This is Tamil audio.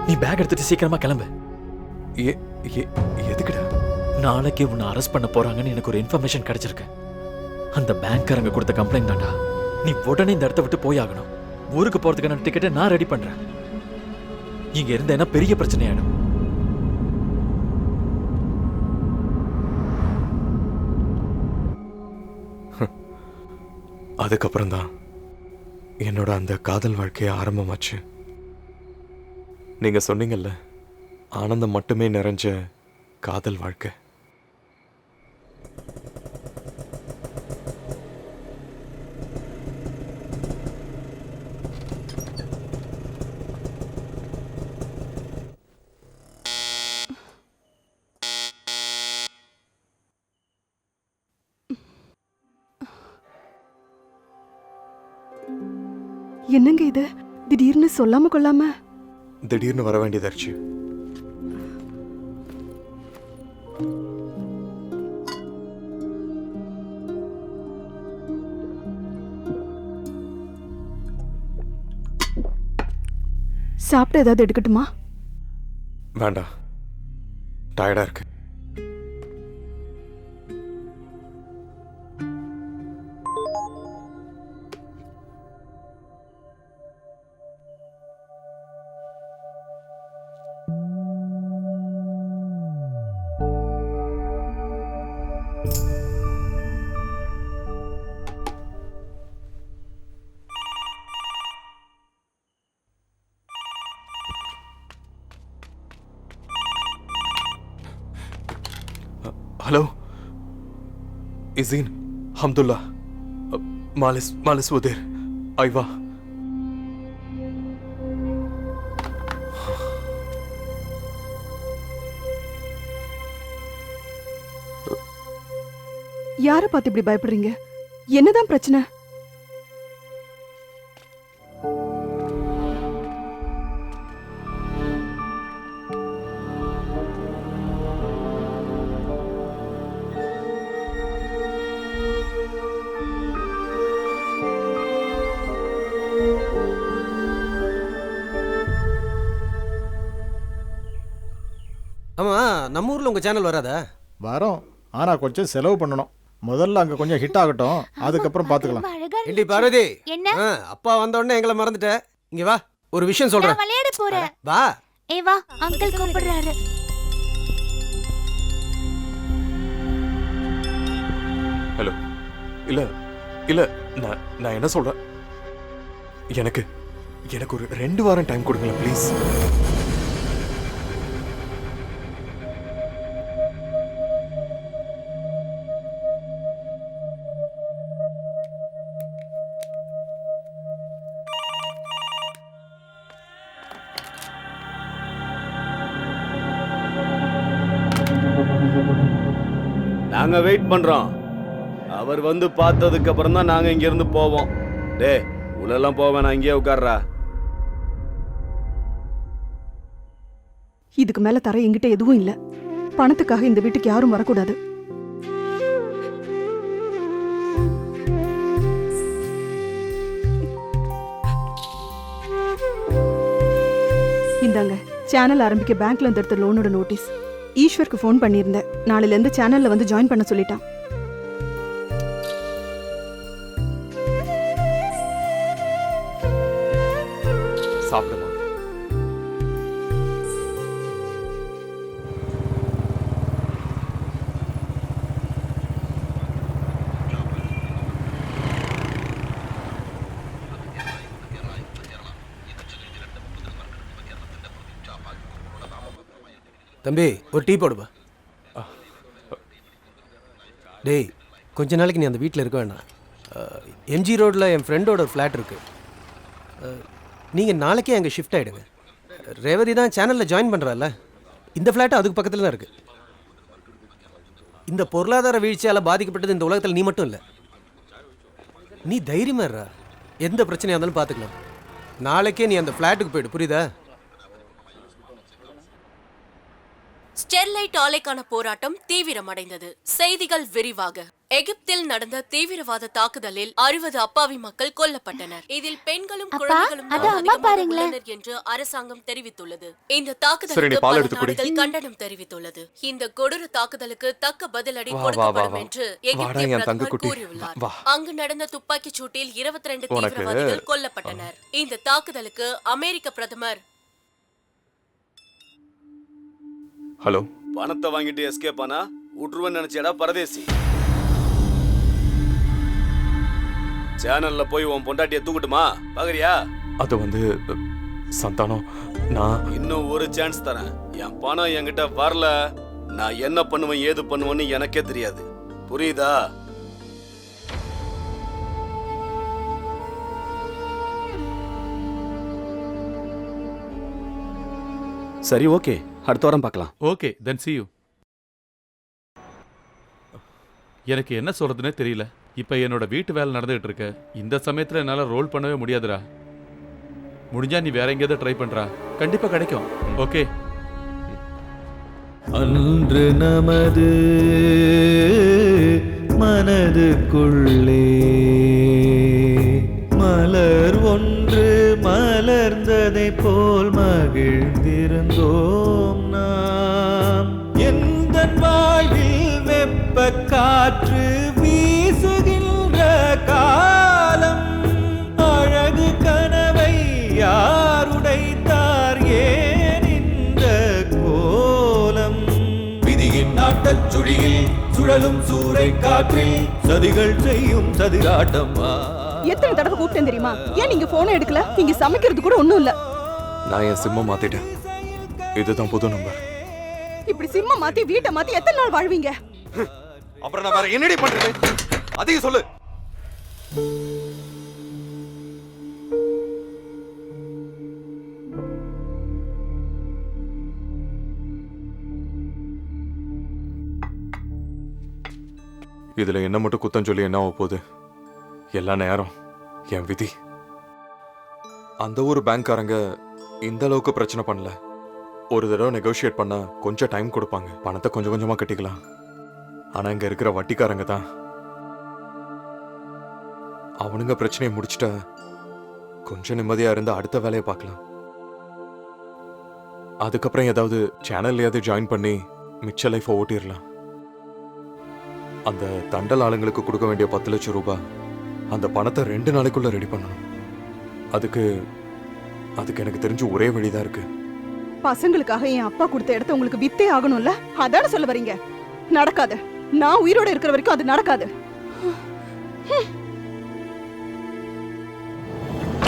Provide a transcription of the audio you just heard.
நீ பேக் எடுத்துட்டு சீக்கிரமா கிளம்பு. எதுக்குடா? நாளைக்கு உன்னை அரெஸ்ட் பண்ண போறாங்கன்னு எனக்கு ஒரு இன்ஃபர்மேஷன் கிடைச்சிருக்கு. அந்த பேங்க்காரங்க கொடுத்த கம்ப்ளைண்ட் தான்டா. நீ உடனே இந்த இடத்த விட்டு போய் ஆகணும். ஊருக்கு போறதுக்கான டிக்கெட்டை நான் ரெடி பண்றேன். இங்க இருந்தேன்னா பெரிய பிரச்சனையாயிடும். அதுக்கப்புறம் தான் என்னோட அந்த காதல் வாழ்க்கைய ஆரம்பமாச்சு. நீங்க சொன்னீங்கல்ல, ஆனந்தம் மட்டுமே நிறைஞ்ச காதல் வாழ்க்கை. என்னங்க இது திடீர்னு சொல்லாம கொள்ளாம? திடீர்னு வர வேண்டியதாச்சு. சாப்பிட்டு ஏதாவது எடுக்கட்டுமா? வேண்டாம், டயர்டா இருக்கு. ஹலோ இசீன், ஹம்துல்லா, மாலிஸ் உதேர், ஐவா. யாரை பார்த்து இப்படி பயப்படுறீங்க? என்னதான் பிரச்சனை? ஆமா, நம்ம ஊர்ல உங்க சேனல் வராதா? வரோம், ஆனா கொஞ்சம் செலவு பண்ணணும். முதல்ல அங்க கொஞ்சம் ஹிட் ஆகட்டும், அதுக்கப்புறம் பாத்துக்கலாம். ஏண்டி பார்வதி, என்ன? அப்பா வந்த உடனே எங்களை மறந்துட்ட. இங்க வா, ஒரு விஷயம் சொல்றேன். விளையாட போறேன். வா. ஏய் வா, அங்கிள் கூப்பிடுறாரு. ஹலோ. இல்ல இல்ல, நான் என்ன சொல்றேன், எனக்கு ஒரு 2 வாரம் டைம் கொடுங்களேன் ப்ளீஸ். நாங்க வெயிட் பண்றோம். அவர் வந்து பார்த்ததுக்கு அப்புறம் தான் நாங்க இங்க இருந்து போவோம். டே, உள்ளெல்லாம் போவேன், நான் இங்கேயே உட்கார்றா. இதுக்கு மேல தர என்கிட்ட எதுவும் இல்ல. பணத்துக்காக இந்த வீட்டுக்கு யாரும் வரக்கூடாது. இந்தாங்க, சேனல் ஆரம்பிக்க பேங்க்ல இருந்து எடுத்த லோனோட நோட்டீஸ். ஈஸ்வருக்கு ஃபோன் பண்ணியிருந்தேன். நாளையில இருந்து சேனல்ல வந்து ஜாயின் பண்ண சொல்லிட்டான். சாப்பிடுமா? தம்பி, ஒரு டீ போடுப்பா. டேய், கொஞ்ச நாளைக்கு நீ அந்த வீட்டில் இருக்க வேண்டாம். எம்ஜி ரோடில் என் ஃப்ரெண்டோட ஒரு ஃப்ளாட் இருக்குது. நீங்கள் நாளைக்கே அங்கே ஷிஃப்ட் ஆகிடுங்க. ரேவதி தான் சேனலில் ஜாயின் பண்ணுறால, இந்த ஃப்ளாட்டு அதுக்கு பக்கத்தில் தான் இருக்குது. இந்த பொருளாதார வீழ்ச்சியால் பாதிக்கப்பட்டது இந்த உலகத்தில் நீ மட்டும் இல்லை. நீ தைரியமா இருடா, எந்த பிரச்சனையாக இருந்தாலும் பார்த்துக்கலாம். நாளைக்கே நீ அந்த ஃப்ளாட்டுக்கு போயிடு, புரியுதா? ஸ்டெர்லைட் ஆலைக்கான போராட்டம் தீவிரமடைந்தது. செய்திகள் விரிவாக. எகிப்தில் நடந்த தீவிரவாத தாக்குதலில் 60 அப்பாவி மக்கள் கொல்லப்பட்டனர். இதில் பெண்களும் அப்பா, குழந்தைகளும் அது தான் அம்மா அதிகமாக பாருங்களேன். உள்ளனர் என்று அரசாங்கம் தெரிவித்துள்ளது. இந்த சரி, தாக்குதலுக்கு நீ பால் பல எடுத்து குடி. நாடுகள் கண்டனம் தெரிவித்துள்ளது. இந்த கொடூர தாக்குதலுக்கு தக்க பதிலடி வா, வா, கொடுக்கப்படும் வா, வா. என்று வாடா, எகிப்திய என் தங்க பிரதமர் குட்டி. கூறியுள்ளார். வா. அங்கு நடந்த துப்பாக்கிச் சூட்டில் 22 உனக்கு- தீவிரவாதிகள் கொல்லப்பட்டனர். இந்த தாக்குதலுக்கு அமெரிக்க பிரதமர் ஹலோ, பணத்தை வாங்கிட்டு எஸ்கேப் ஆனா விட்டுருவேன்னு நினைச்சேடா பரதேசி. சேனல்ல போய் உன் பொண்டாட்டியை தூக்கட்டுமா பாக்குறியா? அது வந்து சந்தானம், நான் இன்னும் ஒரு சான்ஸ் தரேன். என் பணம் என்கிட்ட வரல, நான் என்ன பண்ணுவேன் ஏது பண்ணுவேன்னு எனக்கே தெரியாது. புரியுதா? சரி, ஓகே, அடுத்த வாரம் பார்க்கலாம். Okay then see you. எனக்கு என்ன சொல்றதுனே தெரியல. இப்ப என்னோட வீட்டு வேலை நடந்துகிட்டு இருக்கு. இந்த சமயத்துல என்னால ரோல் பண்ணவே முடியாதுடா. முடிஞ்சா நீ வேற எங்கேயாவது ட்ரை பண்றா, கண்டிப்பா கிடைக்கும். ஓகே. அன்று நமது மனதுக்குள்ளே மலர் ஒன்று மலர்ந்ததை போல் மகிழ்ந்திருந்தோம் நாம். எந்த வாழ்வில் வெப்ப காற்று வீசுகின்ற காலம், அழகு கனவை யாருடைத்தார் ஏன் இந்த கோலம்? விதியின் நாட்டச் சுழியில் சுழலும் சூறை காற்றில் சதிகள் செய்யும் சதிராட்டமா. எத்தனை தடவை கூப்பிட்டேன் தெரியுமா? ஏன் நீங்க போனை எடுக்கல? நீங்க சமைக்கிறது கூட ஒண்ணும் இல்ல. நான் என் சிம்மை மாத்திட்டேன். இதுதான் புது நம்பர். இப்படி சிம்ம மாத்தி வீட்டை மாத்தி எத்தனை நாள் வாழ்வீங்க? அப்புறம் நான் வேற என்னடி பண்றது? அதையும் சொல்லு. இதுல என்ன மட்டும் குத்தம் சொல்லி என்ன ஆக போகுது? எல்லா நேரம் என் விதி. அந்த ஒரு பேங்க்காரங்க இந்த அளவுக்கு பிரச்சனை பண்ணல. ஒரு தடவை நெகோஷியேட் பண்ணா கொஞ்சம் டைம் கொடுப்பாங்க, பணத்தை கொஞ்சம் கொஞ்சமா கட்டிக்கலாம். ஆனா இங்க இருக்கிற வட்டிக்காரங்க தான், அவனுங்க பிரச்சனையை முடிச்சுட்டா கொஞ்சம் நிம்மதியா இருந்து அடுத்த வேலையை பார்க்கலாம். அதுக்கப்புறம் ஏதாவது சேனல்லையாவது ஜாயின் பண்ணி மிச்ச லைஃபை ஓட்டிடலாம். அந்த தண்டல் ஆளுங்களுக்கு கொடுக்க வேண்டிய 10 லட்சம் ரூபாய், அந்த பணத்தை 2 நாளைக்குள்ள ரெடி பண்ணணும். அதுக்கு எனக்கு தெரிஞ்சு ஒரே வழிதான் இருக்கு. பசங்களுக்காக என் அப்பா கொடுத்த இடத்த உங்களுக்கு வித்தே ஆகணும்ல? அதான சொல்ல வரீங்க? நடக்காது. நான் உயிரோட இருக்கிற வரைக்கும் அது நடக்காது.